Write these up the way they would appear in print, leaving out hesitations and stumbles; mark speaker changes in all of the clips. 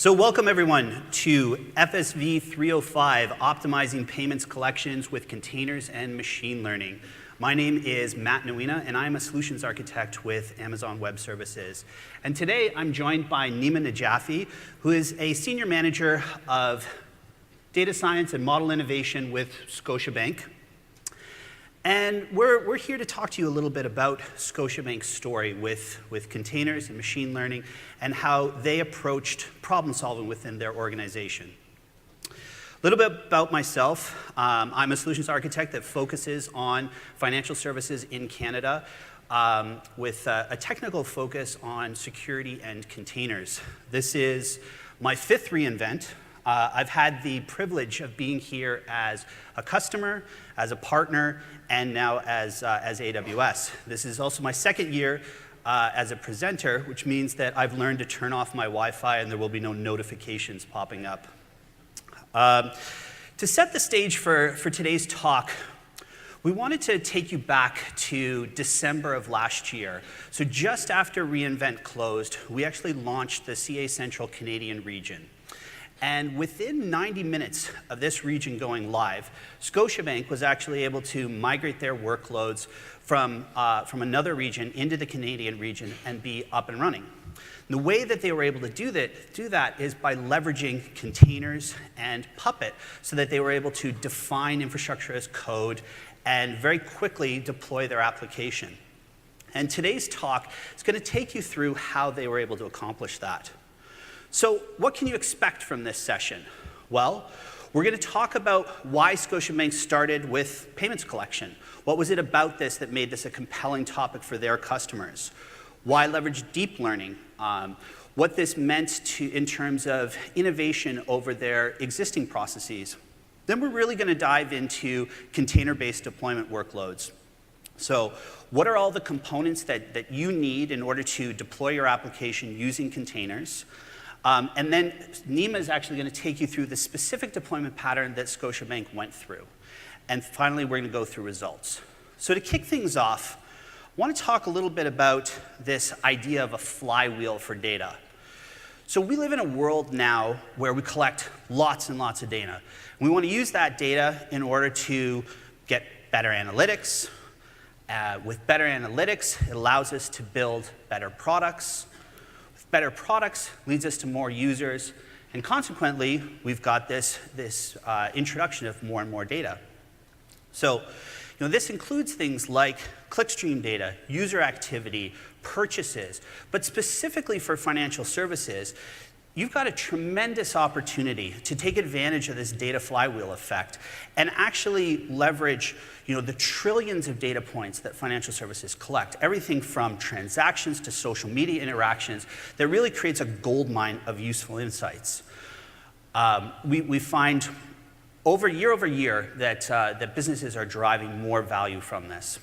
Speaker 1: So welcome everyone to FSV305, Optimizing Payments Collections with Containers and Machine Learning. My name is Matt Nowina, and I'm a solutions architect with Amazon Web Services. And today I'm joined by Nima Najafi, who is a senior manager of data science and model innovation with Scotiabank. And we're here to talk to you a little bit about Scotiabank's story with containers and machine learning and how they approached problem solving within their organization. A little bit about myself. I'm a solutions architect that focuses on financial services in Canada with a technical focus on security and containers. This is my fifth reInvent. I've had the privilege of being here as a customer, as a partner, and now as AWS. This is also my second year as a presenter, which means that I've learned to turn off my Wi-Fi and there will be no notifications popping up. To set the stage for today's talk, we wanted to take you back to December of last year. So just after reInvent closed, we actually launched the CA Central Canadian region. And within 90 minutes of this region going live, Scotiabank was actually able to migrate their workloads from another region into the Canadian region and be up and running. The way that they were able to do that is by leveraging containers and Puppet so that they were able to define infrastructure as code and very quickly deploy their application. And today's talk is going to take you through how they were able to accomplish that. So what can you expect from this session? Well, we're going to talk about why Scotiabank started with payments collection. What was it about this that made this a compelling topic for their customers? Why leverage deep learning? What this meant in terms of innovation over their existing processes. Then we're really going to dive into container-based deployment workloads. So what are all the components that you need in order to deploy your application using containers? And then Nima is actually going to take you through the specific deployment pattern that Scotiabank went through. And finally, we're going to go through results. So to kick things off, I want to talk a little bit about this idea of a flywheel for data. So we live in a world now where we collect lots and lots of data. And we want to use that data in order to get better analytics. With better analytics, it allows us to build better products. Better products leads us to more users, and consequently, we've got this introduction of more and more data. So, this includes things like clickstream data, user activity, purchases, but specifically for financial services, you've got a tremendous opportunity to take advantage of this data flywheel effect and actually leverage the trillions of data points that financial services collect, everything from transactions to social media interactions that really creates a goldmine of useful insights. We find year over year that businesses are deriving more value from this.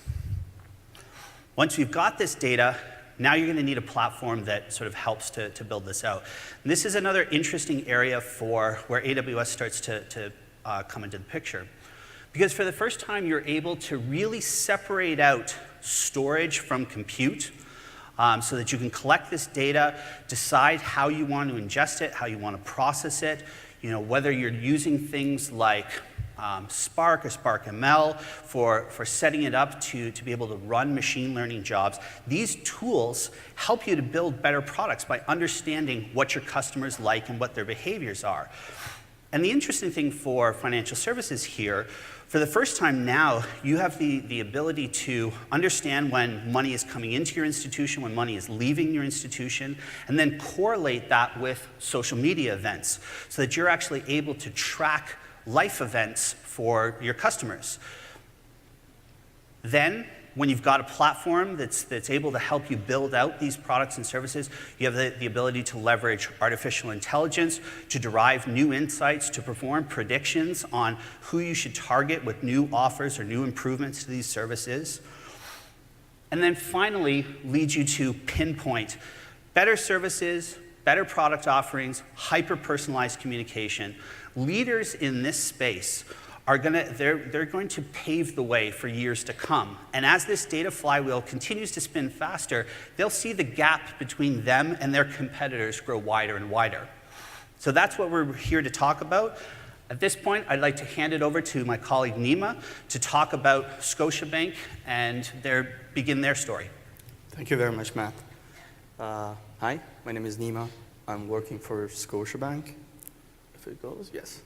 Speaker 1: Once we've got this data, now you're going to need a platform that sort of helps to build this out. And this is another interesting area for where AWS starts to come into the picture. Because for the first time, you're able to really separate out storage from compute so that you can collect this data, decide how you want to ingest it, how you want to process it, whether you're using things like Spark or Spark ML for setting it up to be able to run machine learning jobs. These tools help you to build better products by understanding what your customers like and what their behaviors are. And the interesting thing for financial services here, for the first time now, you have the ability to understand when money is coming into your institution, when money is leaving your institution, and then correlate that with social media events so that you're actually able to track life events for your customers. Then, when you've got a platform that's able to help you build out these products and services, you have the ability to leverage artificial intelligence to derive new insights, to perform predictions on who you should target with new offers or new improvements to these services. And then finally, leads you to pinpoint better services, better product offerings, hyper-personalized communication. Leaders in this space they're going to pave the way for years to come. And as this data flywheel continues to spin faster, they'll see the gap between them and their competitors grow wider and wider. So that's what we're here to talk about. At this point, I'd like to hand it over to my colleague Nima to talk about Scotiabank and begin their story.
Speaker 2: Thank you very much, Matt. Hi, my name is Nima. I'm working for Scotiabank. If it goes, yes.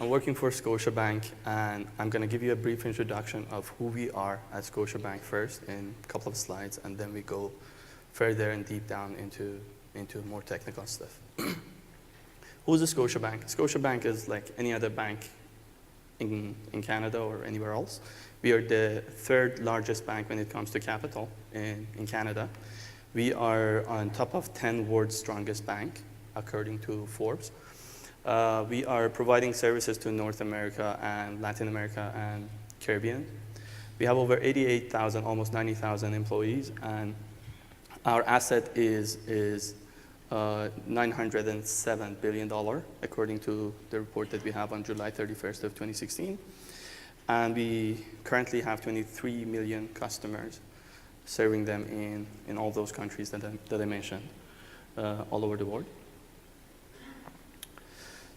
Speaker 2: I'm working for Scotiabank, and I'm going to give you a brief introduction of who we are at Scotiabank first in a couple of slides, and then we go further and deep down into more technical stuff. Who's a Scotiabank? Scotiabank is like any other bank in Canada or anywhere else. We are the third largest bank when it comes to capital in Canada. We are on top of 10 world's strongest bank, according to Forbes. We are providing services to North America and Latin America and Caribbean. We have over 88,000, almost 90,000 employees, and our asset is $907 billion, according to the report that we have on July 31st of 2016. And we currently have 23 million customers, serving them in all those countries that I mentioned, all over the world.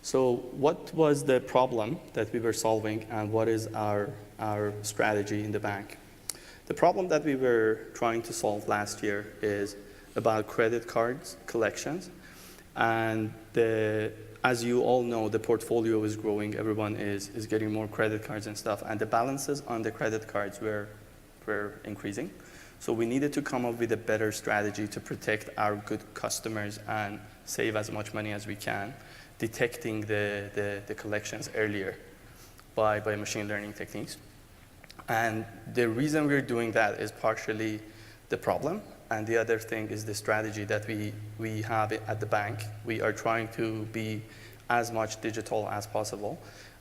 Speaker 2: So what was the problem that we were solving, and what is our strategy in the bank? The problem that we were trying to solve last year is about credit cards collections. And as you all know, the portfolio is growing. Everyone is getting more credit cards and stuff. And the balances on the credit cards were increasing. So we needed to come up with a better strategy to protect our good customers and save as much money as we can, detecting the collections earlier by machine learning techniques. And the reason we're doing that is partially the problem, and the other thing is the strategy that we have at the bank. We are trying to be as much digital as possible,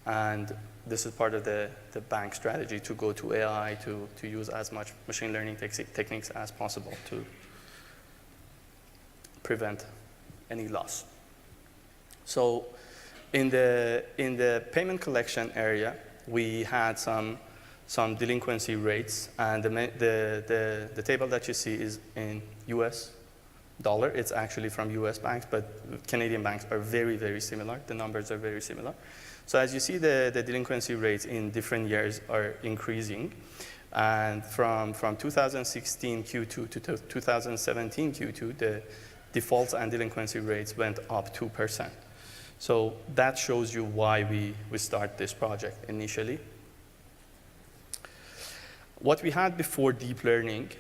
Speaker 2: and this is part of the bank strategy to go to AI, to use as much machine learning techniques as possible to prevent any loss. So in the payment collection area, we had some delinquency rates, and the table that you see is in US dollar. It's actually from US banks, but Canadian banks are very, very similar. The numbers are very similar. So as you see, the delinquency rates in different years are increasing. And from 2016 Q2 to 2017 Q2, the defaults and delinquency rates went up 2%. So that shows you why we start this project initially. What we had before deep learning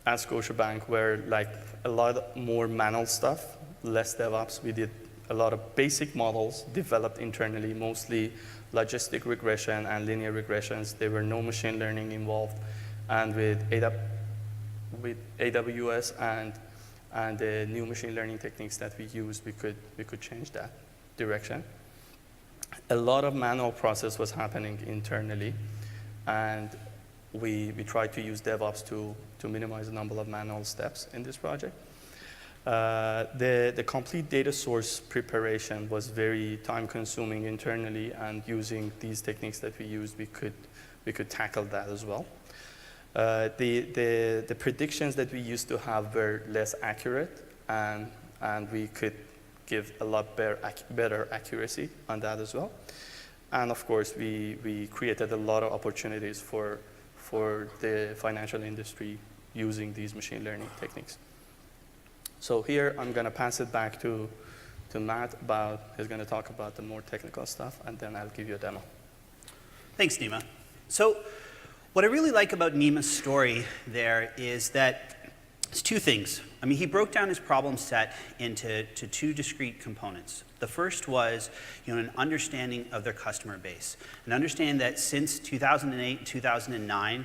Speaker 2: at Scotiabank were like a lot more manual stuff, less DevOps. We did a lot of basic models developed internally, mostly logistic regression and linear regressions. There were no machine learning involved. And with AWS and the new machine learning techniques that we used, we could change that direction. A lot of manual process was happening internally, and we tried to use DevOps to minimize the number of manual steps in this project. The complete data source preparation was very time-consuming internally, and using these techniques that we used, we could tackle that as well. The predictions that we used to have were less accurate, and we could give a lot better accuracy on that as well. And of course, we created a lot of opportunities for the financial industry using these machine learning techniques. So here, I'm going to pass it back to Matt. He's going to talk about the more technical stuff, and then I'll give you a demo.
Speaker 1: Thanks, Nima. So what I really like about Nima's story there is that it's two things. I mean, he broke down his problem set into two discrete components. The first was, an understanding of their customer base, and understand that since 2008 and 2009,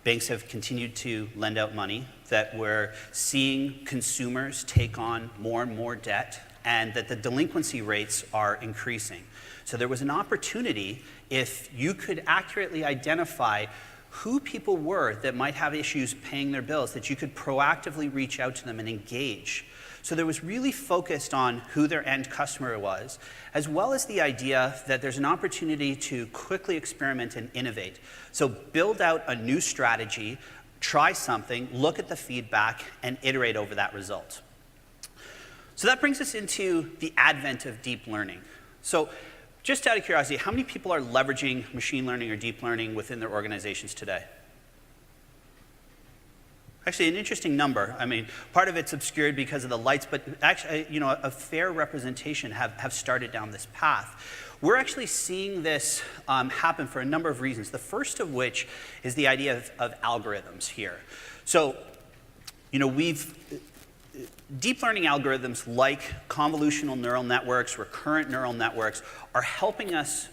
Speaker 1: banks have continued to lend out money, that we're seeing consumers take on more and more debt, and that the delinquency rates are increasing. So there was an opportunity, if you could accurately identify who people were that might have issues paying their bills, that you could proactively reach out to them and engage. So there was really focused on who their end customer was, as well as the idea that there's an opportunity to quickly experiment and innovate. So build out a new strategy, try something, look at the feedback, and iterate over that result. So that brings us into the advent of deep learning. So just out of curiosity, how many people are leveraging machine learning or deep learning within their organizations today? Actually, an interesting number. I mean, part of it's obscured because of the lights, but actually, a fair representation have started down this path. We're actually seeing this happen for a number of reasons. The first of which is the idea of algorithms here. So, deep learning algorithms like convolutional neural networks, recurrent neural networks, are helping us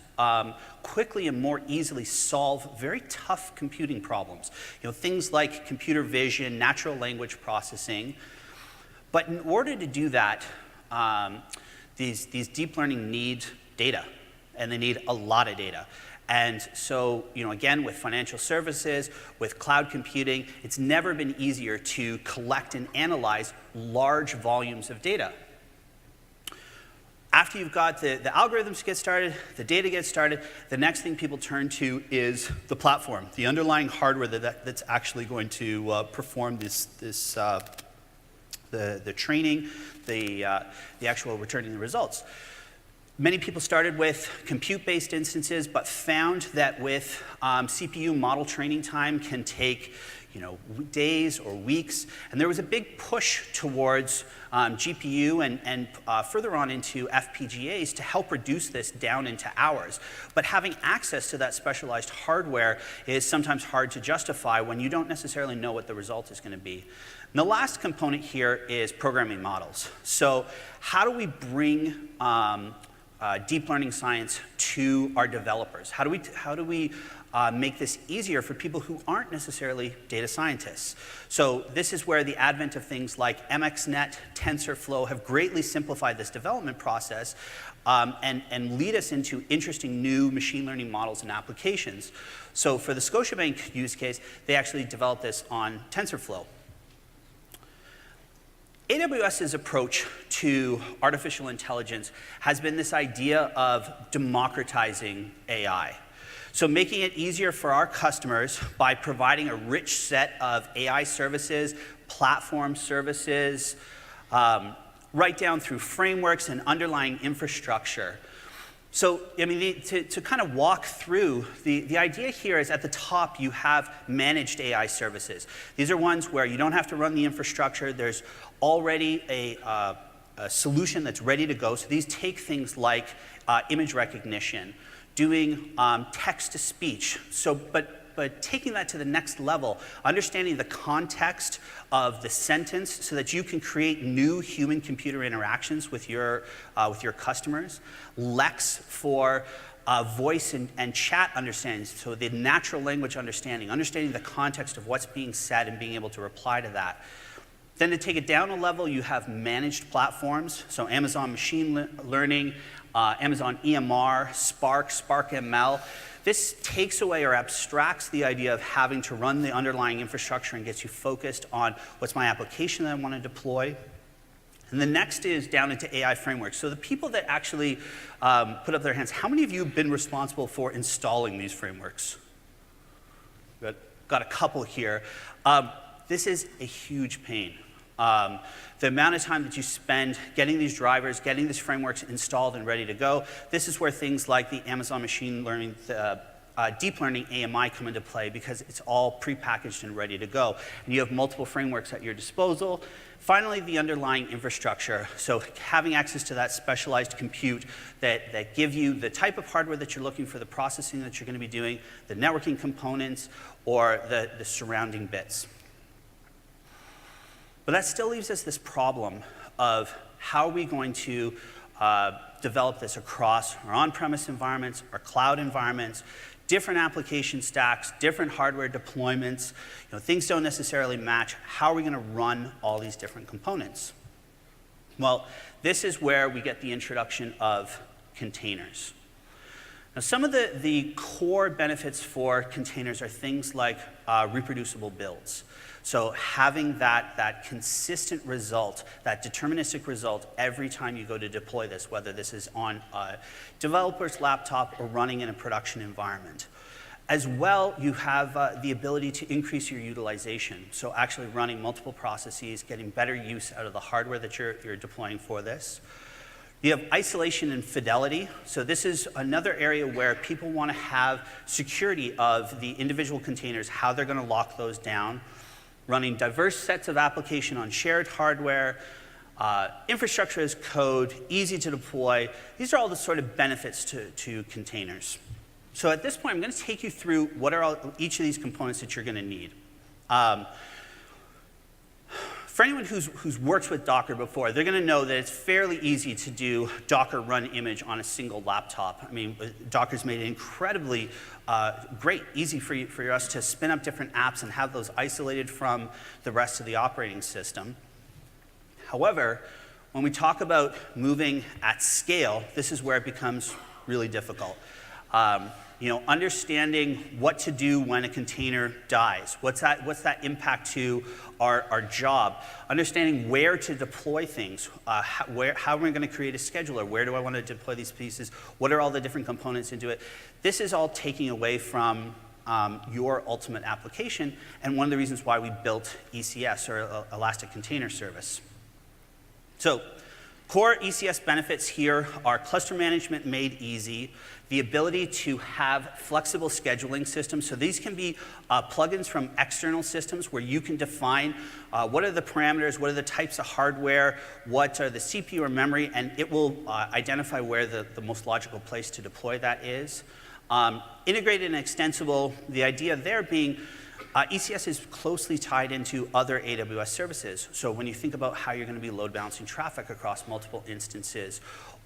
Speaker 1: quickly and more easily solve very tough computing problems. Things like computer vision, natural language processing. But in order to do that, these deep learning need data, and they need a lot of data. And so, again, with financial services, with cloud computing, it's never been easier to collect and analyze large volumes of data. After you've got the algorithms get started, the data gets started, the next thing people turn to is the platform, the underlying hardware that's actually going to perform the training, the actual returning the results. Many people started with compute-based instances, but found that with CPU model training time can take days or weeks. And there was a big push towards GPU and further on into FPGAs to help reduce this down into hours. But having access to that specialized hardware is sometimes hard to justify when you don't necessarily know what the result is going to be. And the last component here is programming models. So how do we bring deep learning science to our developers? How do we make this easier for people who aren't necessarily data scientists? So this is where the advent of things like MXNet, TensorFlow have greatly simplified this development process and lead us into interesting new machine learning models and applications. So for the Scotiabank use case, they actually developed this on TensorFlow. AWS's approach to artificial intelligence has been this idea of democratizing AI. So making it easier for our customers by providing a rich set of AI services, platform services, right down through frameworks and underlying infrastructure. So, I mean, to kind of walk through, the idea here is at the top you have managed AI services. These are ones where you don't have to run the infrastructure. There's already a solution that's ready to go. So these take things like image recognition, doing text-to-speech. So, but taking that to the next level, understanding the context of the sentence so that you can create new human-computer interactions with your customers. Lex for voice and chat understanding, so the natural language understanding the context of what's being said and being able to reply to that. Then to take it down a level, you have managed platforms, so Amazon Machine Learning, Amazon EMR, Spark ML. This takes away or abstracts the idea of having to run the underlying infrastructure and gets you focused on what's my application that I want to deploy. And the next is down into AI frameworks. So the people that actually put up their hands, how many of you have been responsible for installing these frameworks? Got a couple here. This is a huge pain. The amount of time that you spend getting these drivers, getting these frameworks installed and ready to go, this is where things like the Amazon Machine Learning, Deep Learning AMI come into play because it's all prepackaged and ready to go. And you have multiple frameworks at your disposal. Finally, the underlying infrastructure. So having access to that specialized compute that give you the type of hardware that you're looking for, the processing that you're going to be doing, the networking components, or the surrounding bits. But that still leaves us this problem of how are we going to develop this across our on-premise environments, our cloud environments, different application stacks, different hardware deployments. Things don't necessarily match. How are we going to run all these different components? Well, this is where we get the introduction of containers. Now, some of the core benefits for containers are things like reproducible builds. So having that consistent result, that deterministic result every time you go to deploy this, whether this is on a developer's laptop or running in a production environment. As well, you have the ability to increase your utilization. So actually running multiple processes, getting better use out of the hardware that you're deploying for this. You have isolation and fidelity. So this is another area where people want to have security of the individual containers, how they're going to lock those down. Running diverse sets of application on shared hardware, infrastructure as code, easy to deploy. These are all the sort of benefits to containers. So at this point, I'm going to take you through what are each of these components that you're going to need. For anyone who's worked with Docker before, they're going to know that it's fairly easy to do Docker run image on a single laptop. I mean, Docker's made it incredibly great, easy for us to spin up different apps and have those isolated from the rest of the operating system. However, when we talk about moving at scale, this is where it becomes really difficult. Understanding what to do when a container dies. What's that impact to our job? Understanding where to deploy things. How am I going to create a scheduler? Where do I want to deploy these pieces? What are all the different components into it? This is all taking away from your ultimate application, and one of the reasons why we built ECS, or Elastic Container Service. So, core ECS benefits here are cluster management made easy, the ability to have flexible scheduling systems. So these can be plugins from external systems where you can define what are the parameters, what are the types of hardware, what are the CPU or memory, and it will identify where the most logical place to deploy that is. Integrated and extensible, the idea there being ECS is closely tied into other AWS services. So when you think about how you're going to be load balancing traffic across multiple instances,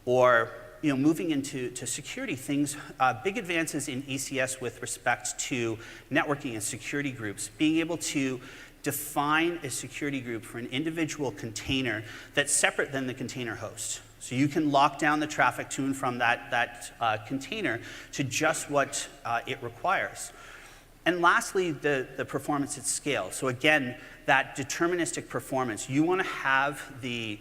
Speaker 1: or moving into security things, big advances in ECS with respect to networking and security groups, being able to define a security group for an individual container that's separate than the container host. So you can lock down the traffic to and from that container to just what it requires. And lastly, the performance at scale. So again, that deterministic performance. You want to have the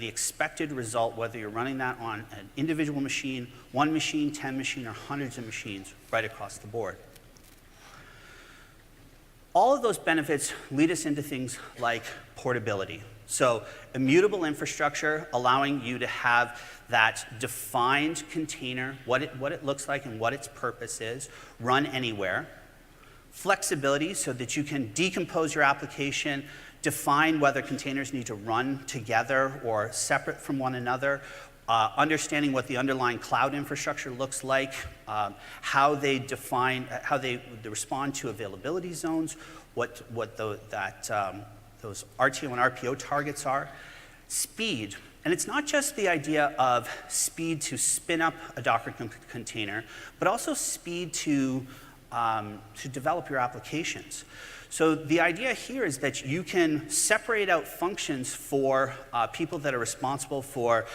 Speaker 1: expected result, whether you're running that on an individual machine, 1 machine, 10 machines, or hundreds of machines right across the board. All of those benefits lead us into things like portability. So immutable infrastructure, allowing you to have that defined container, what it looks like and what its purpose is, run anywhere. Flexibility, so that you can decompose your application, define whether containers need to run together or separate from one another, understanding what the underlying cloud infrastructure looks like, how they respond to availability zones, what those RTO and RPO targets are. Speed, and it's not just the idea of speed to spin up a Docker container, but also speed to develop your applications. So the idea here is that you can separate out functions for people that are responsible for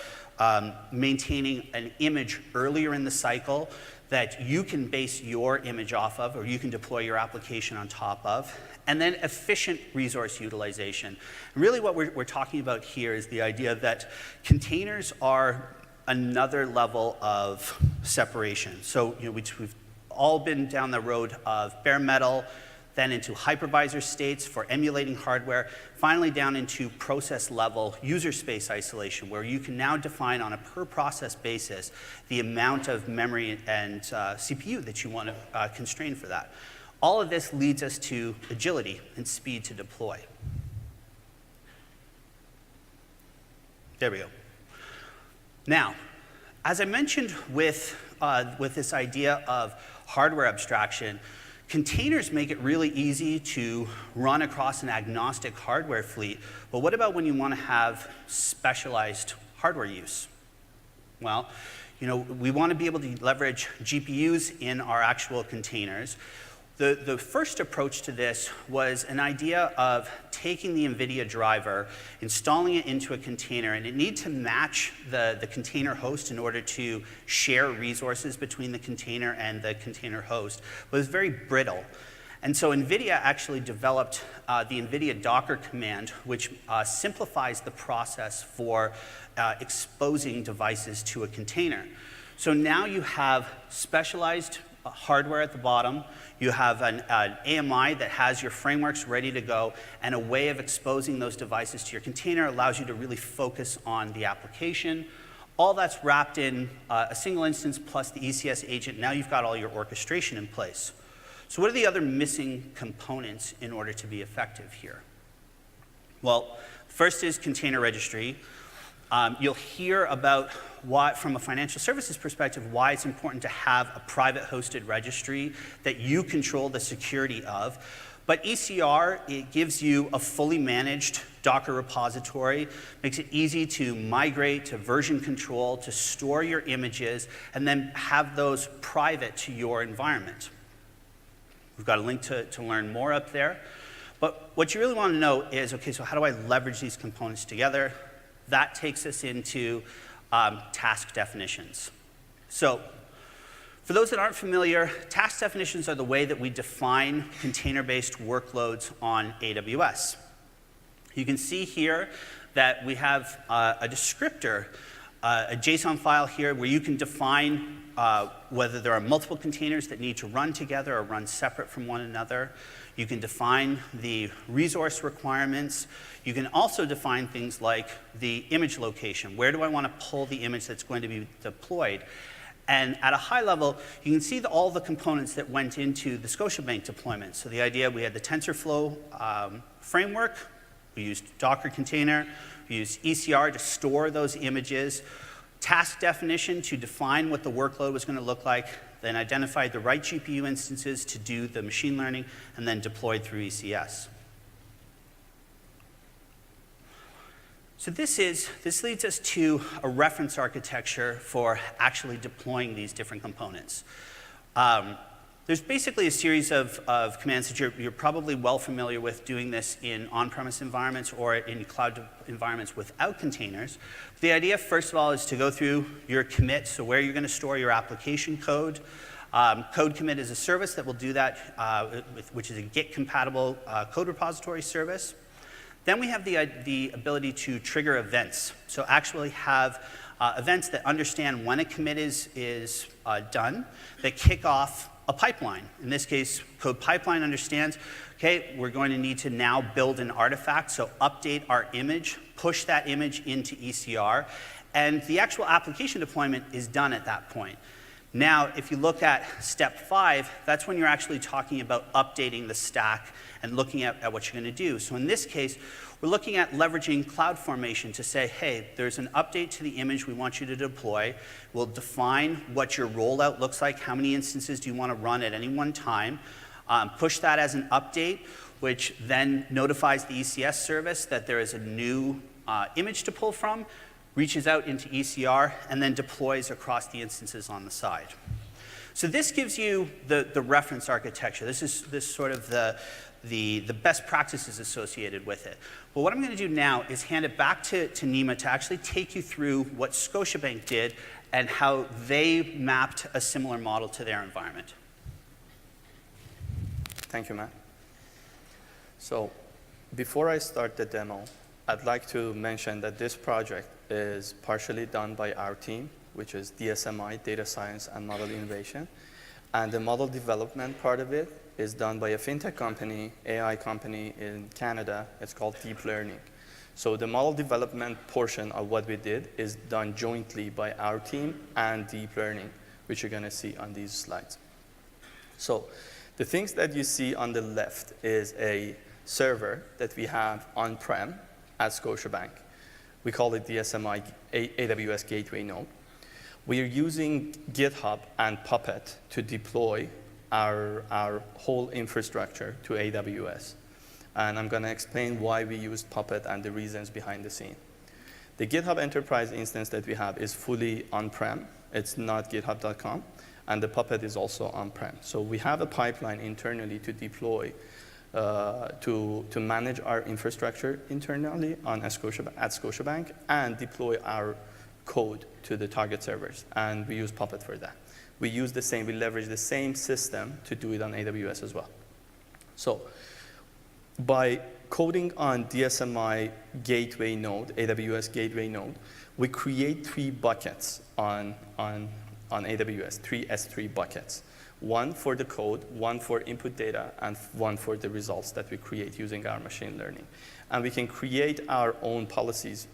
Speaker 1: maintaining an image earlier in the cycle that you can base your image off of, or you can deploy your application on top of. And then efficient resource utilization. Really what we're talking about here is the idea that containers are another level of separation. So we've all been down the road of bare metal, then into hypervisor states for emulating hardware, finally down into process level user space isolation, where you can now define on a per process basis the amount of memory and CPU that you want to constrain for that. All of this leads us to agility and speed to deploy. There we go. Now, as I mentioned with this idea of hardware abstraction, containers make it really easy to run across an agnostic hardware fleet. But what about when you want to have specialized hardware use? Well, we want to be able to leverage GPUs in our actual containers. The first approach to this was an idea of taking the NVIDIA driver, installing it into a container, and it needs to match the container host in order to share resources between the container and the container host. But it was very brittle. And so NVIDIA actually developed the NVIDIA Docker command, which simplifies the process for exposing devices to a container. So now you have specialized hardware at the bottom. You have an AMI that has your frameworks ready to go, and a way of exposing those devices to your container allows you to really focus on the application. All that's wrapped in a single instance plus the ECS agent. Now you've got all your orchestration in place. So what are the other missing components in order to be effective here? Well, first is container registry. You'll hear about why, from a financial services perspective, why it's important to have a private hosted registry that you control the security of. But ECR, it gives you a fully managed Docker repository, makes it easy to migrate, to version control, to store your images, and then have those private to your environment. We've got a link to learn more up there. But what you really want to know is, okay, so how do I leverage these components together? That takes us into task definitions. So for those that aren't familiar, task definitions are the way that we define container-based workloads on AWS. You can see here that we have a descriptor, a JSON file here where you can define whether there are multiple containers that need to run together or run separate from one another. You can define the resource requirements. You can also define things like the image location. Where do I want to pull the image that's going to be deployed? And at a high level, you can see all the components that went into the Scotiabank deployment. So the idea, we had the TensorFlow framework. We used Docker container. We used ECR to store those images. Task definition to define what the workload was going to look like. Then identified the right GPU instances to do the machine learning, and then deployed through ECS. So this leads us to a reference architecture for actually deploying these different components. There's basically a series of commands that you're probably well familiar with doing this in on-premise environments or in cloud environments without containers. The idea, first of all, is to go through your commit, so where you're going to store your application code. Code commit is a service that will do that, which is a Git-compatible code repository service. Then we have the ability to trigger events. So actually have events that understand when a commit is done, that kick off a pipeline. In this case, code pipeline understands, okay, we're going to need to now build an artifact, so update our image, push that image into ECR, and the actual application deployment is done at that point. Now, if you look at step 5, that's when you're actually talking about updating the stack and looking at what you're going to do. So in this case, we're looking at leveraging CloudFormation to say, hey, there's an update to the image we want you to deploy. We'll define what your rollout looks like, how many instances do you want to run at any one time, push that as an update, which then notifies the ECS service that there is a new image to pull from, reaches out into ECR, and then deploys across the instances on the side. So this gives you the reference architecture. This is sort of the best practices associated with it. But what I'm going to do now is hand it back to Nima to actually take you through what Scotiabank did and how they mapped a similar model to their environment.
Speaker 2: Thank you, Matt. So before I start the demo, I'd like to mention that this project is partially done by our team, which is DSMI, Data Science and Model Innovation. And the model development part of it is done by a fintech company, AI company in Canada. It's called Deep Learning. So the model development portion of what we did is done jointly by our team and Deep Learning, which you're going to see on these slides. So the things that you see on the left is a server that we have on-prem at Scotiabank. We call it DSMI AWS Gateway Node. We are using GitHub and Puppet to deploy our whole infrastructure to AWS. And I'm going to explain why we used Puppet and the reasons behind the scene. The GitHub Enterprise instance that we have is fully on-prem. It's not github.com. And the Puppet is also on-prem. So we have a pipeline internally to deploy, to manage our infrastructure internally at Scotiabank and deploy our code to the target servers. And we use Puppet for that. We leverage the same system to do it on AWS as well. So by coding on DSMI Gateway Node, AWS Gateway Node, we create 3 buckets on AWS, 3 S3 buckets. one for the code, one for input data, and one for the results that we create using our machine learning. And we can create our own policies,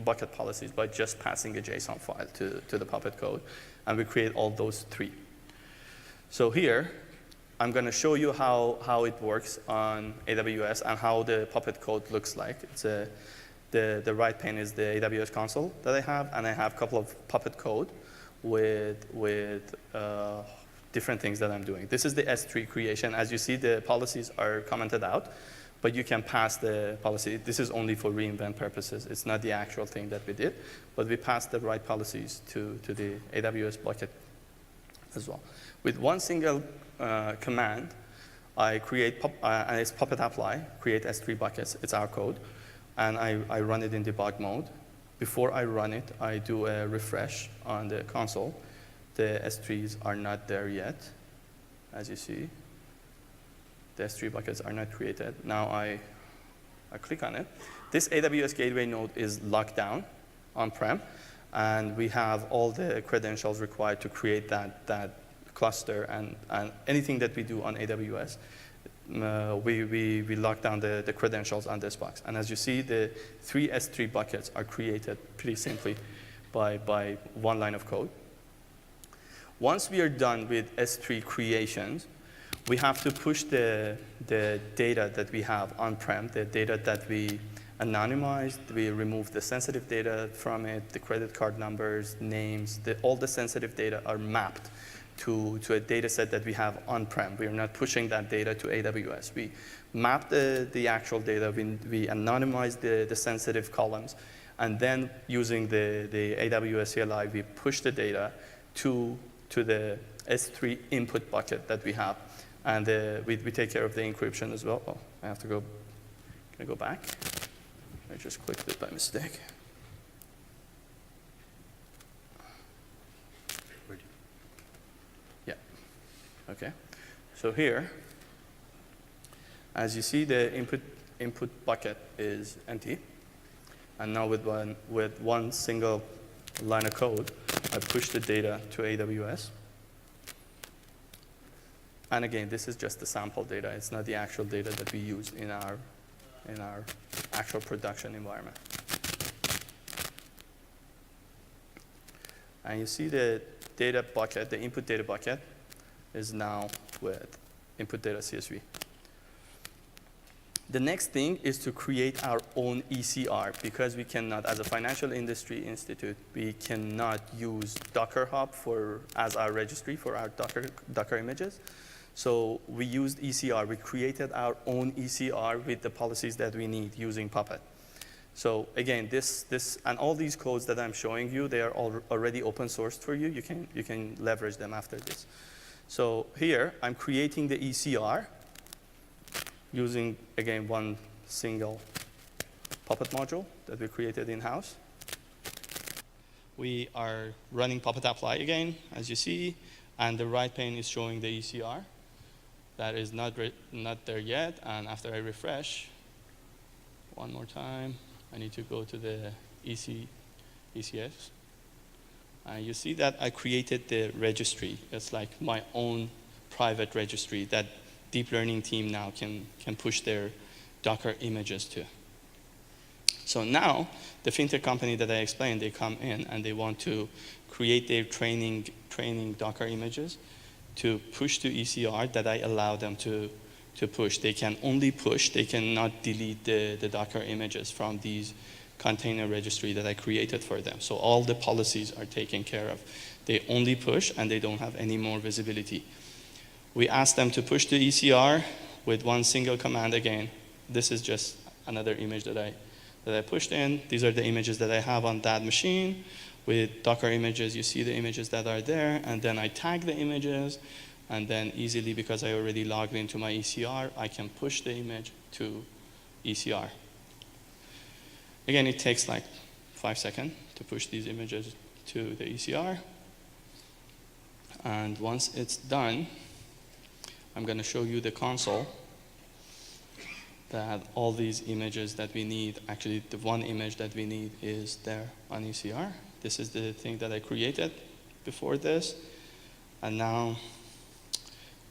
Speaker 2: bucket policies, by just passing a JSON file to the Puppet code. And we create all those three. So here, I'm going to show you how it works on AWS and how the Puppet code looks like. It's the right pane is the AWS console that I have, and I have a couple of Puppet code with different things that I'm doing. This is the S3 creation. As you see, the policies are commented out, but you can pass the policy. This is only for reInvent purposes. It's not the actual thing that we did, but we passed the right policies to the AWS bucket as well. With one single command, I create, and it's Puppet apply, create S3 buckets. It's our code. And I run it in debug mode. Before I run it, I do a refresh on the console. The S3s are not there yet, as you see. The S3 buckets are not created. Now I click on it. This AWS gateway node is locked down on-prem, and we have all the credentials required to create that cluster and anything that we do on AWS. We lock down the credentials on this box. And as you see, the three S3 buckets are created pretty simply by one line of code. Once we are done with S3 creations, we have to push the data that we have on-prem, the data that we anonymized. We remove the sensitive data from it, the credit card numbers, names, all the sensitive data are mapped to a data set that we have on-prem. We are not pushing that data to AWS. We map the actual data. We anonymize the sensitive columns. And then using the AWS CLI, we push the data to the S3 input bucket that we have. And we take care of the encryption as well. Oh, I have to go. Can I go back? I just clicked it by mistake. Yeah. OK. So here, as you see, the input bucket is empty. And now with one single line of code, I push the data to AWS. And again, this is just the sample data. It's not the actual data that we use in our actual production environment. And you see the data bucket, the input data bucket, is now with input data CSV. The next thing is to create our own ECR, because we cannot, as a financial industry institute, we cannot use Docker Hub as our registry for our Docker images. So we used ECR. We created our own ECR with the policies that we need using Puppet. So again, this and all these codes that I'm showing you, they are already open sourced for you. You can leverage them after this. So here, I'm creating the ECR using, again, one single Puppet module that we created in-house. We are running Puppet apply again, as you see, and the right pane is showing the ECR. That is not there yet, and after I refresh, one more time, I need to go to the ECS. You see that I created the registry. It's like my own private registry that deep learning team now can push their Docker images to. So now, the fintech company that I explained, they come in and they want to create their training Docker images to push to ECR that I allow them to push. They can only push. They cannot delete the Docker images from these container registry that I created for them. So all the policies are taken care of. They only push, and they don't have any more visibility. We ask them to push to ECR with one single command again. This is just another image that I pushed in. These are the images that I have on that machine. With Docker images, you see the images that are there, and then I tag the images, and then easily, because I already logged into my ECR, I can push the image to ECR. Again, it takes like 5 seconds to push these images to the ECR. And once it's done, I'm going to show you the console that all these images that we need, actually the one image that we need is there on ECR. This is the thing that I created before this. And now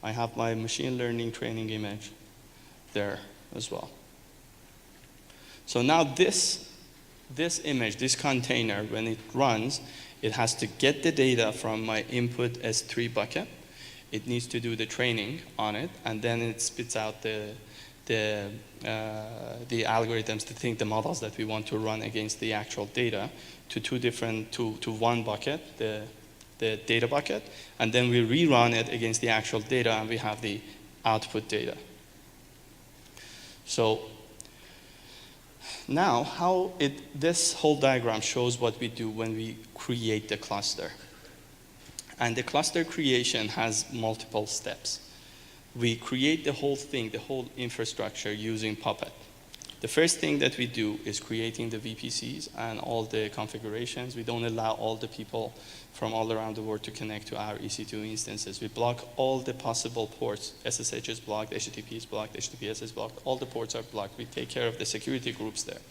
Speaker 2: I have my machine learning training image there as well. So now this image, this container, when it runs, it has to get the data from my input S3 bucket. It needs to do the training on it, and then it spits out the algorithms, the models that we want to run against the actual data to one bucket, the data bucket, and then we rerun it against the actual data, and we have the output data. So now this whole diagram shows what we do when we create the cluster. And the cluster creation has multiple steps. We create the whole thing, the whole infrastructure using Puppet. The first thing that we do is creating the VPCs and all the configurations. We don't allow all the people from all around the world to connect to our EC2 instances. We block all the possible ports. SSH is blocked, HTTP is blocked, HTTPS is blocked. All the ports are blocked. We take care of the security groups there.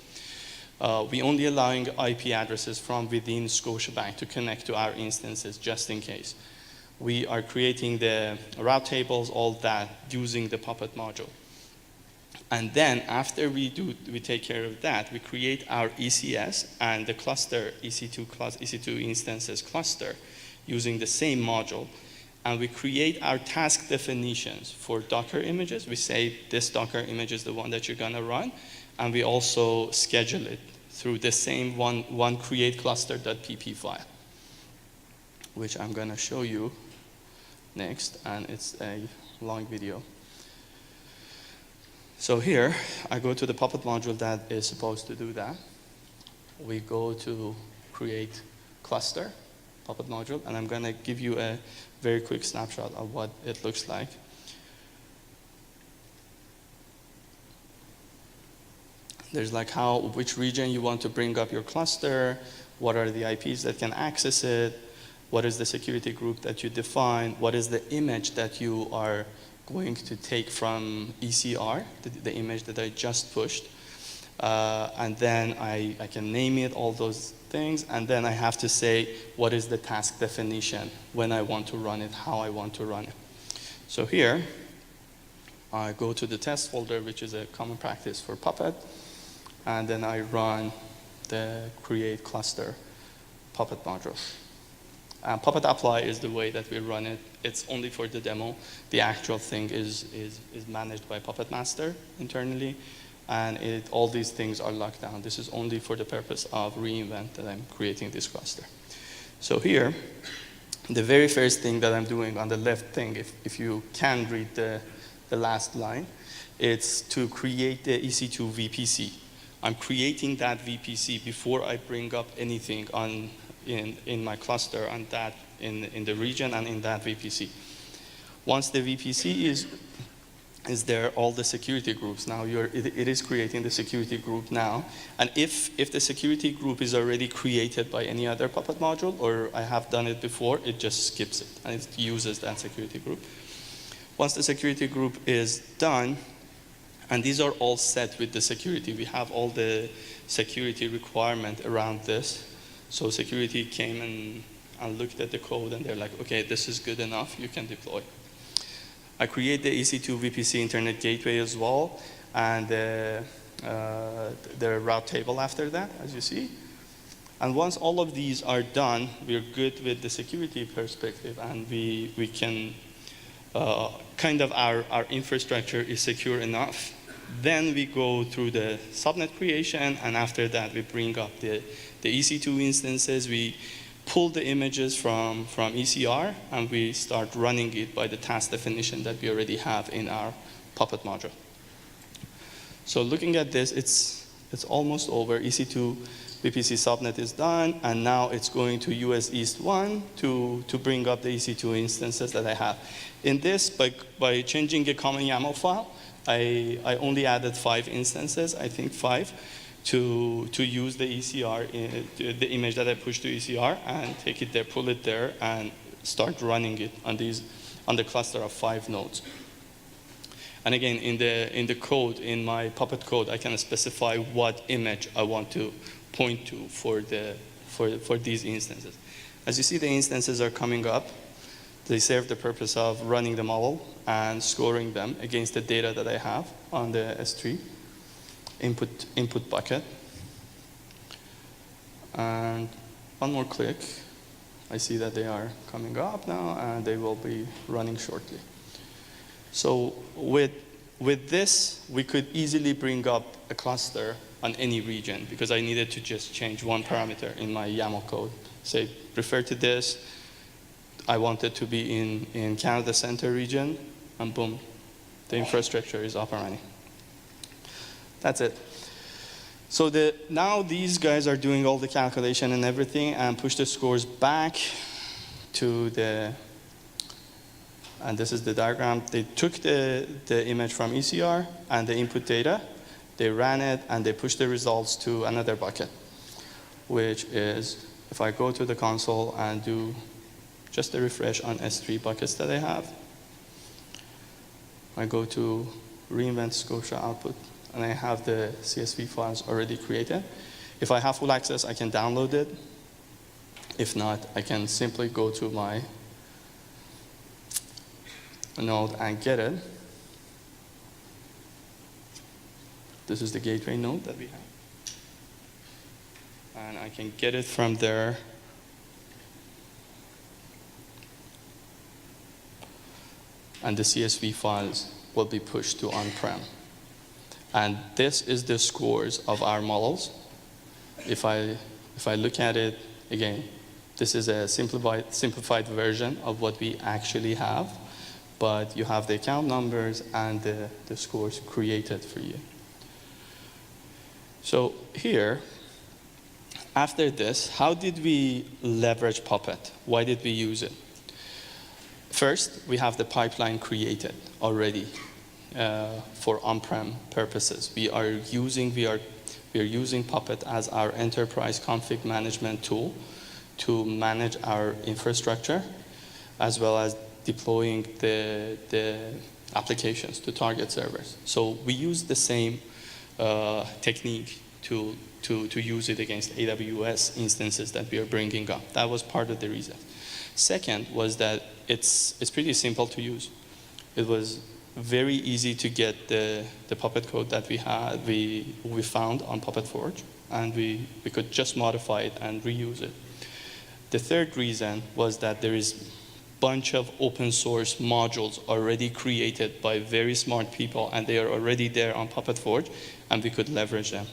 Speaker 2: We only allowing IP addresses from within Scotiabank to connect to our instances just in case. We are creating the route tables, all that, using the Puppet module. And then after we take care of that, we create our ECS and the cluster, EC2 instances cluster, using the same module. And we create our task definitions for Docker images. We say this Docker image is the one that you're gonna run. And we also schedule it through the same one create cluster.pp file, which I'm gonna show you next, and it's a long video. So here, I go to the Puppet module that is supposed to do that. We go to create cluster, Puppet module, and I'm gonna give you a very quick snapshot of what it looks like. There's like which region you want to bring up your cluster, what are the IPs that can access it, what is the security group that you define, what is the image that you are going to take from ECR, the image that I just pushed. And then I can name it, all those things, and then I have to say what is the task definition, when I want to run it, how I want to run it. So here, I go to the test folder, which is a common practice for Puppet, and then I run the create cluster Puppet module. Puppet apply is the way that we run it. It's only for the demo. The actual thing is managed by Puppet Master internally, and all these things are locked down. This is only for the purpose of reInvent that I'm creating this cluster. So here, the very first thing that I'm doing on the left thing, if you can read the last line, it's to create the EC2 VPC. I'm creating that VPC before I bring up anything in my cluster on that in the region and in that VPC. Once the VPC is there, all the security groups now it is creating the security group now, and if the security group is already created by any other Puppet module or I have done it before, it just skips it and it uses that security group. Once the security group is done, and these are all set with the security, we have all the security requirement around this. So security came and looked at the code and they're like, okay, this is good enough, you can deploy. I create the EC2 VPC Internet Gateway as well, and the route table after that, as you see. And once all of these are done, we're good with the security perspective, and we can, kind of our infrastructure is secure enough. Then we go through the subnet creation, and after that we bring up the EC2 instances. We pull the images from ECR, and we start running it by the task definition that we already have in our Puppet module. So looking at this, it's almost over. EC2 VPC subnet is done, and now it's going to US East 1 to bring up the EC2 instances that I have. In this, by changing a common YAML file, I only added 5 instances, I think 5, to use the ECR, the image that I pushed to ECR, and take it there, pull it there, and start running it on the cluster of 5 nodes. And again, in the code, in my Puppet code, I can specify what image I want to point to for these instances. As you see, the instances are coming up. They serve the purpose of running the model and scoring them against the data that I have on the S3 input bucket. And one more click. I see that they are coming up now, and they will be running shortly. So with this, we could easily bring up a cluster on any region, because I needed to just change one parameter in my YAML code. Say, refer to this. I want it to be in Canada Center region, and boom, the infrastructure is up and running. That's it. So now these guys are doing all the calculation and everything, and push the scores back to and this is the diagram. They took the image from ECR and the input data, they ran it, and they pushed the results to another bucket, which is, if I go to the console and do just a refresh on S3 buckets that I have, I go to reinvent Scotia output, and I have the CSV files already created. If I have full access, I can download it. If not, I can simply go to my node and get it. This is the gateway node that we have. And I can get it from there. And the CSV files will be pushed to on-prem. And this is the scores of our models. If I look at it again, this is a simplified version of what we actually have, but you have the account numbers and the scores created for you. So here, after this, how did we leverage Puppet? Why did we use it? First, we have the pipeline created already for on-prem purposes. We are using Puppet as our enterprise config management tool to manage our infrastructure, as well as deploying the applications to target servers. So we use the same technique to use it against AWS instances that we are bringing up. That was part of the reason. Second was that it's pretty simple to use. It was very easy to get the Puppet code that we found on Puppet Forge, and we could just modify it and reuse it. The third reason was that there is a bunch of open source modules already created by very smart people, and they are already there on Puppet Forge, and we could leverage them.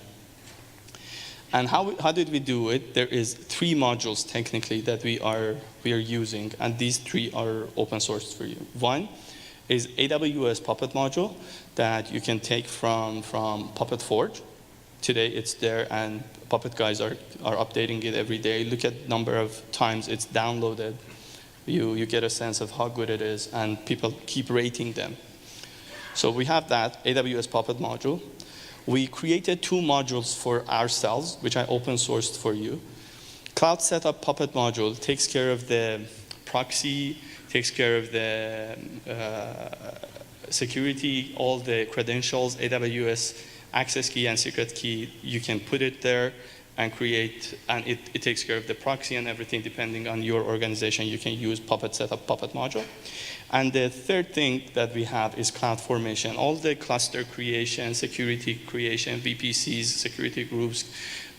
Speaker 2: And how did we do it? There is 3 modules technically that we are using, and these 3 are open source for you. One is AWS Puppet module that you can take from Puppet Forge. Today it's there, and Puppet guys are updating it every day. Look at number of times it's downloaded. You get a sense of how good it is, and people keep rating them. So we have that AWS Puppet module. We created 2 modules for ourselves, which I open sourced for you. Cloud Setup Puppet module takes care of the proxy, takes care of the security, all the credentials, AWS access key and secret key. You can put it there and create, and it takes care of the proxy and everything. Depending on your organization, you can use Puppet Setup Puppet module. And the third thing that we have is CloudFormation. All the cluster creation, security creation, VPCs, security groups,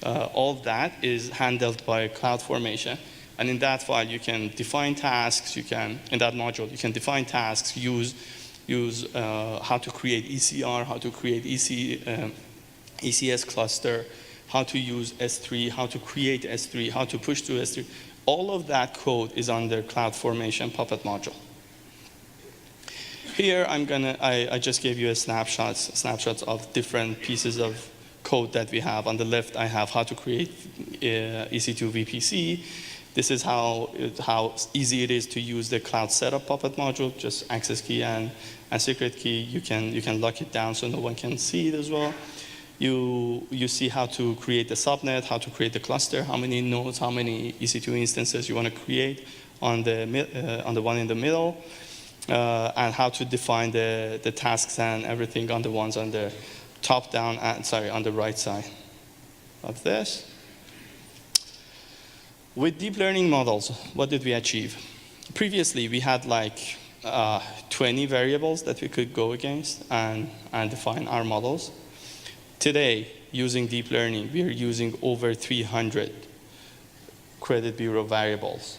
Speaker 2: all that is handled by CloudFormation. And in that file, you can define tasks. In that module, you can define tasks, use how to create ECR, how to create ECS cluster, how to use S3, how to create S3, how to push to S3. All of that code is under CloudFormation Puppet module. Here, I just gave you a snapshots of different pieces of code that we have. On the left, I have how to create EC2 VPC. This is how easy it is to use the Cloud Setup Puppet module, just access key and secret key. You can lock it down so no one can see it as well. You see how to create the subnet, how to create the cluster, how many nodes, how many EC2 instances you want to create on the one in the middle. And how to define the tasks and everything on the ones on the top down, on the right side of this. With deep learning models, what did we achieve? previously, we had like 20 variables that we could go against and define our models. Today, using deep learning, we are using over 300 credit bureau variables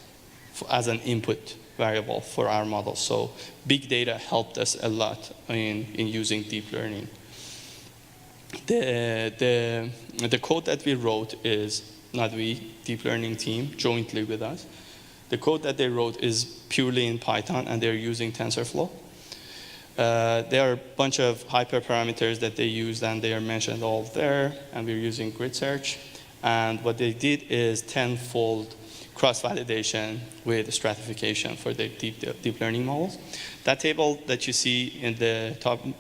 Speaker 2: as an input variable for our model. So big data helped us a lot in using deep learning. The code that we wrote is, not we, deep learning team, jointly with us. The code that they wrote is purely in Python, and they're using TensorFlow. There are a bunch of hyperparameters that they used, and they are mentioned all there, and we're using grid search. And what they did is tenfold cross-validation with stratification for the deep learning models. That table that you see in the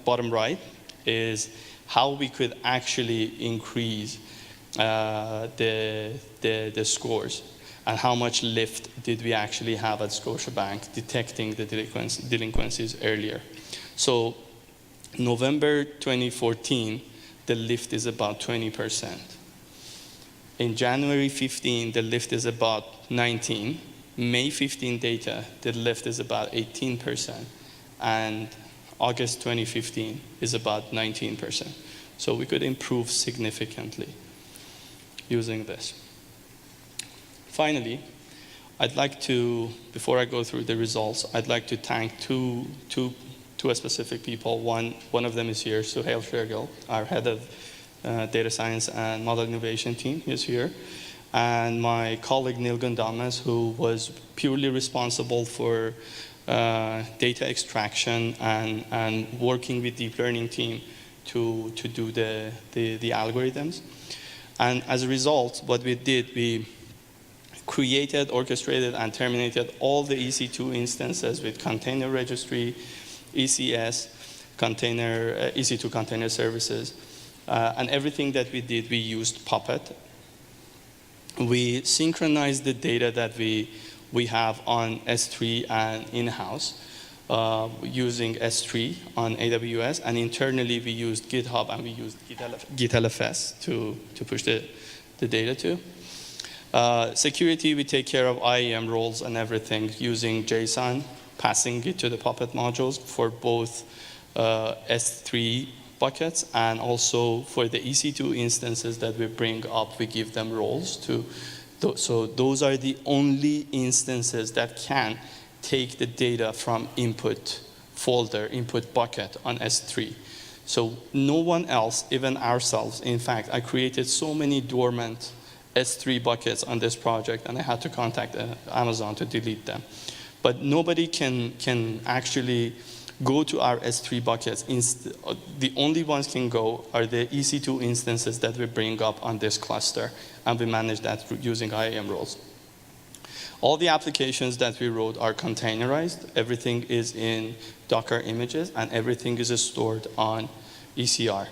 Speaker 2: bottom right is how we could actually increase the scores and how much lift did we actually have at Scotiabank detecting the delinquencies earlier. So November 2014, the lift is about 20%. In January 15, the lift is about 19. May 15 data, the lift is about 18%. And August 2015 is about 19%. So we could improve significantly using this. Finally, I'd like to, before I go through the results, I'd like to thank two specific people. One of them is here, Suhail Shergill, our head of data science and model innovation team is here. And my colleague Neil Gundamas, who was purely responsible for data extraction and working with deep learning team to do the algorithms. And as a result, what we did, we created, orchestrated, and terminated all the EC2 instances with container registry, ECS, EC2 container services. And everything that we did, we used Puppet. We synchronized the data that we have on S3 and in-house using S3 on AWS. And internally, we used GitHub and we used GitLFS to push the data to. Security, we take care of IAM roles and everything using JSON, passing it to the Puppet modules for both S3 buckets, and also for the EC2 instances that we bring up, we give them roles to. So those are the only instances that can take the data from input folder, input bucket on S3. So no one else, even ourselves, in fact, I created so many dormant S3 buckets on this project, and I had to contact Amazon to delete them. But nobody can actually go to our S3 buckets. The only ones can go are the EC2 instances that we bring up on this cluster, and we manage that using IAM roles. All the applications that we wrote are containerized. Everything is in Docker images, and everything is stored on ECR.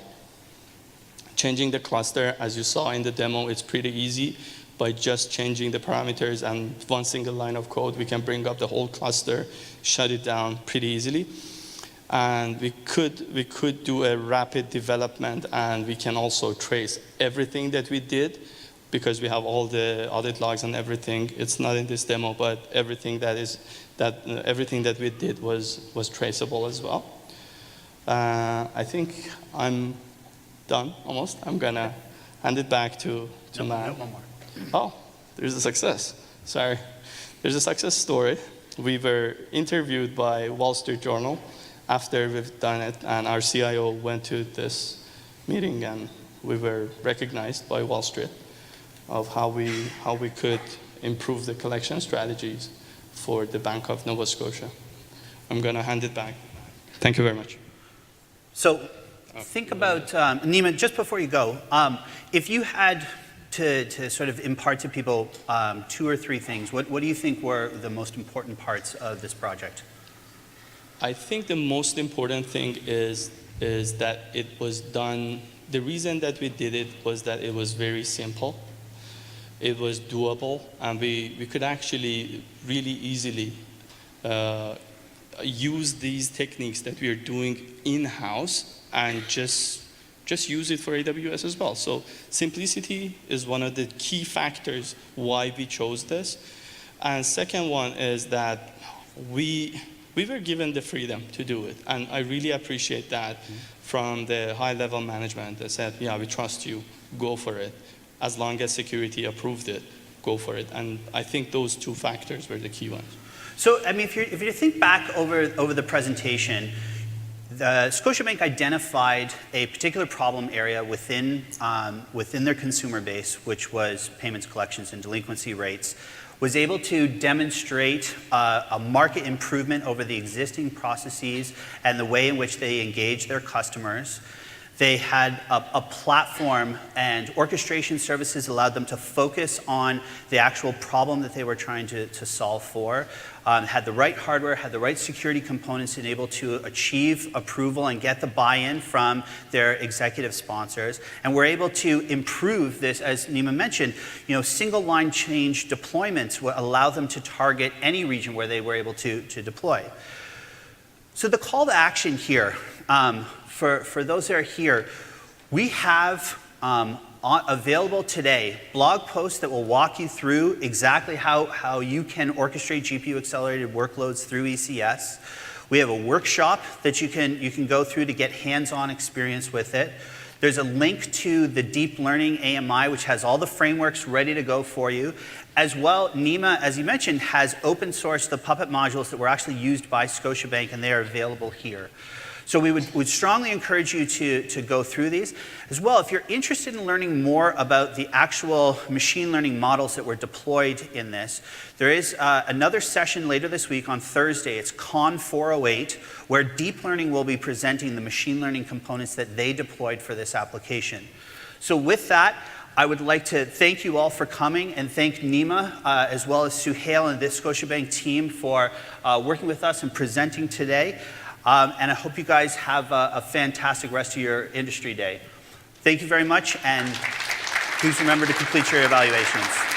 Speaker 2: Changing the cluster, as you saw in the demo, it's pretty easy. By just changing the parameters and one single line of code, we can bring up the whole cluster, shut it down pretty easily. And we could do a rapid development, and we can also trace everything that we did, because we have all the audit logs and everything. It's not in this demo, but everything that we did was traceable as well. I think I'm done almost. I'm gonna hand it back to Matt.
Speaker 1: No, one more.
Speaker 2: Oh, there's a success. Sorry. There's a success story. We were interviewed by Wall Street Journal after we've done it, and our CIO went to this meeting, and we were recognized by Wall Street of how we could improve the collection strategies for the Bank of Nova Scotia. I'm going to hand it back. Thank you very much.
Speaker 1: So think about, Nima, just before you go, if you had to sort of impart to people 2 or 3 things, what do you think were the most important parts of this project?
Speaker 2: I think the most important thing is that it was done. The reason that we did it was that it was very simple. It was doable, and we could actually really easily use these techniques that we are doing in-house and just use it for AWS as well. So simplicity is one of the key factors why we chose this. And second one is that we were given the freedom to do it. And I really appreciate that from the high-level management that said, yeah, we trust you, go for it. As long as security approved it, go for it. And I think those two factors were the key ones.
Speaker 1: So, I mean, if you think back over the presentation, Scotiabank identified a particular problem area within their consumer base, which was payments, collections, and delinquency rates, was able to demonstrate a market improvement over the existing processes and the way in which they engage their customers. They had a platform, and orchestration services allowed them to focus on the actual problem that they were trying to solve for. Had the right hardware, had the right security components, and able to achieve approval and get the buy-in from their executive sponsors. And were able to improve this, as Nima mentioned, single line change deployments would allow them to target any region where they were able to deploy. So the call to action here, for those that are here, we have available today blog posts that will walk you through exactly how you can orchestrate GPU-accelerated workloads through ECS. We have a workshop that you can go through to get hands-on experience with it. There's a link to the deep learning AMI, which has all the frameworks ready to go for you. As well, Nima, as you mentioned, has open sourced the Puppet modules that were actually used by Scotiabank, and they are available here. So we would strongly encourage you to go through these. As well, if you're interested in learning more about the actual machine learning models that were deployed in this, there is another session later this week on Thursday. It's Con 408, where deep learning will be presenting the machine learning components that they deployed for this application. So with that, I would like to thank you all for coming and thank Nima as well as Suhail and the Scotiabank team for working with us and presenting today. And I hope you guys have a fantastic rest of your industry day. Thank you very much, and please remember to complete your evaluations.